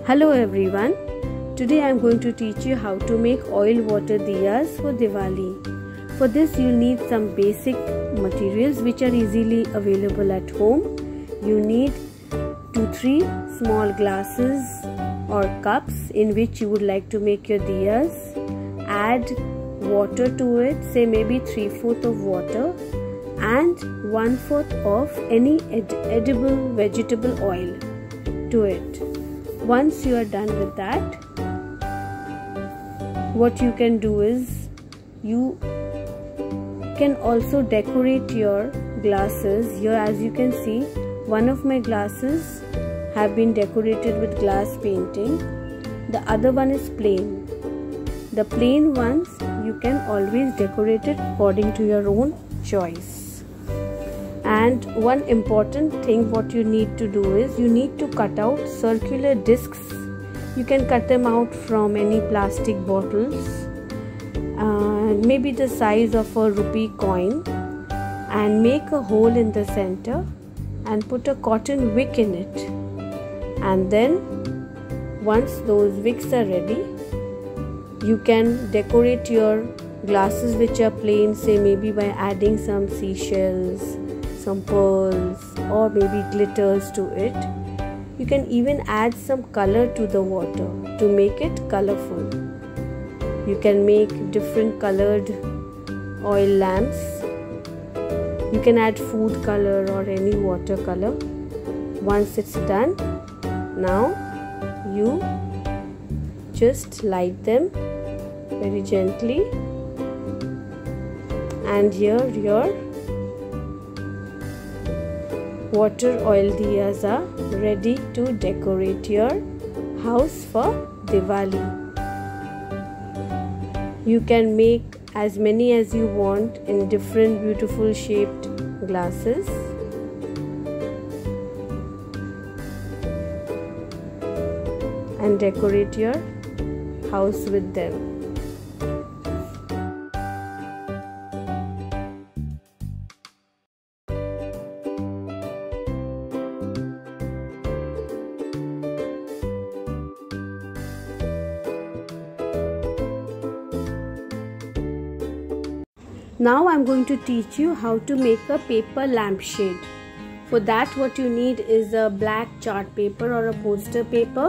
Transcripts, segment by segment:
Hello everyone, today I am going to teach you how to make oil water diyas for Diwali. For this you will need some basic materials which are easily available at home. You need 2-3 small glasses or cups in which you would like to make your diyas. Add water to it, say maybe 3/4 of water and 1/4 of any edible vegetable oil to it. Once you are done with that, what you can do is you can also decorate your glasses. Here, as you can see, one of my glasses have been decorated with glass painting. The other one is plain. The plain ones you can always decorate it according to your own choice. And one important thing what you need to do is you need to cut out circular discs. You can cut them out from any plastic bottles, maybe the size of a rupee coin, and make a hole in the center and put a cotton wick in it. And then once those wicks are ready, you can decorate your glasses which are plain, say maybe by adding some seashells, some pearls, or maybe glitters to it. You can even add some color to the water to make it colorful. You can make different colored oil lamps. You can add food color or any watercolor. Once it's done, now you just light them very gently, and here your water oil diyas are ready to decorate your house for Diwali. You can make as many as you want in different beautiful shaped glasses. And decorate your house with them. Now I am going to teach you how to make a paper lampshade. For that what you need is a black chart paper or a poster paper,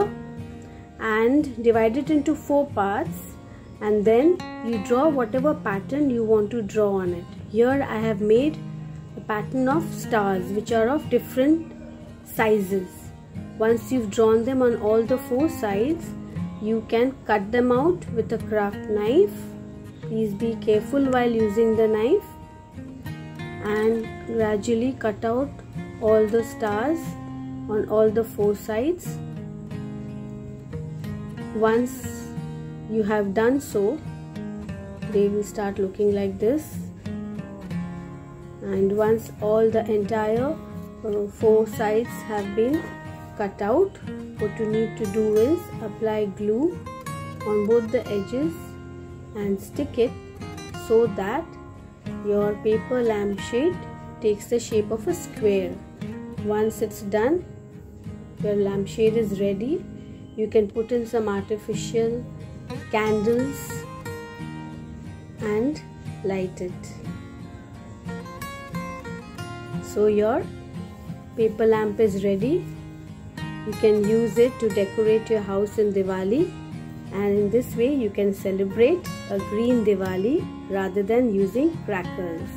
and divide it into 4 parts, and then you draw whatever pattern you want to draw on it. Here I have made a pattern of stars which are of different sizes. Once you've drawn them on all the 4 sides, you can cut them out with a craft knife. Please be careful while using the knife, and gradually cut out all the stars on all the 4 sides. Once you have done so, they will start looking like this. And once all the entire 4 sides have been cut out, what you need to do is apply glue on both the edges and stick it so that your paper lampshade takes the shape of a square. Once it's done, your lampshade is ready. You can put in some artificial candles and light it. So your paper lamp is ready. You can use it to decorate your house in Diwali, and in this way you can celebrate a green Diwali rather than using crackers.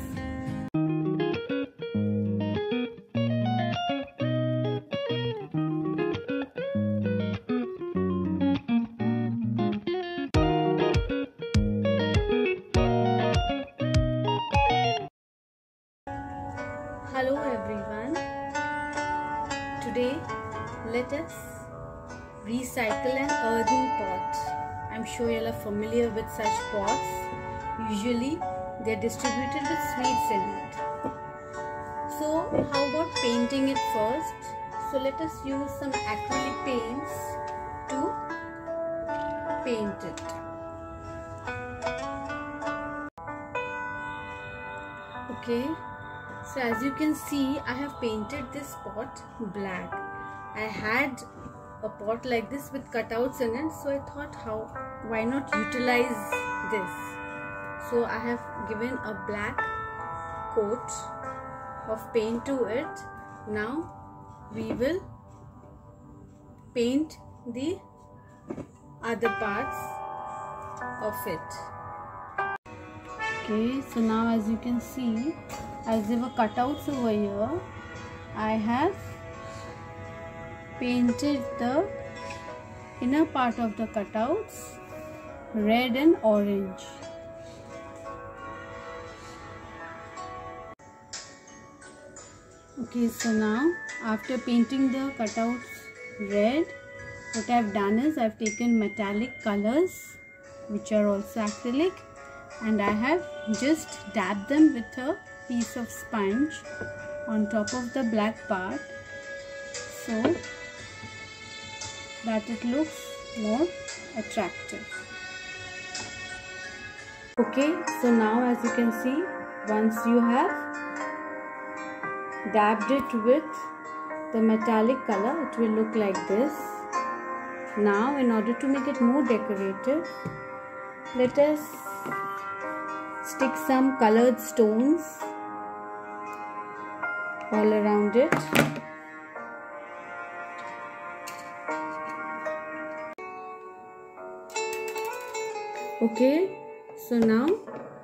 Hello everyone. Today let us recycle an earthen pot. I'm sure you are familiar with such pots. Usually they are distributed with sweets in it. So how about painting it first? So let us use some acrylic paints to paint it. Okay, so as you can see, I have painted this pot black. I had a pot like this with cutouts in it, so I thought why not utilize this. So I have given a black coat of paint to it. Now we will paint the other parts of it. Okay, so now as you can see, as there were cutouts over here, I have painted the inner part of the cutouts red and orange. Okay, so now after painting the cutouts red, what I have done is I have taken metallic colors which are also acrylic, and I have just dabbed them with a piece of sponge on top of the black part so that it looks more attractive. Okay, so now as you can see, once you have dabbed it with the metallic color, it will look like this. Now in order to make it more decorative, let us stick some colored stones all around it. Okay, so now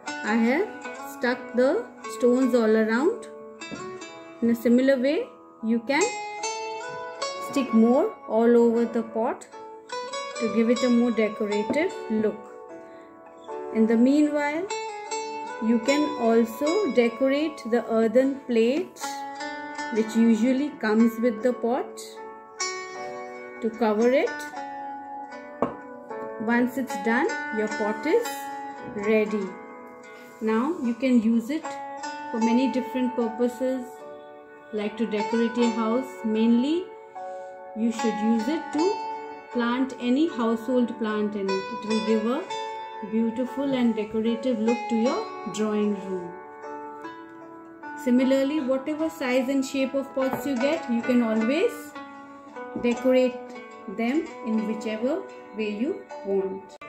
I have stuck the stones all around. In a similar way, you can stick more all over the pot to give it a more decorative look. In the meanwhile, you can also decorate the earthen plate which usually comes with the pot to cover it. Once it's done, your pot is ready. Now you can use it for many different purposes, like to decorate your house. Mainly you should use it to plant any household plant in it. It will give a beautiful and decorative look to your drawing room. Similarly, whatever size and shape of pots you get, you can always decorate them in whichever way you want.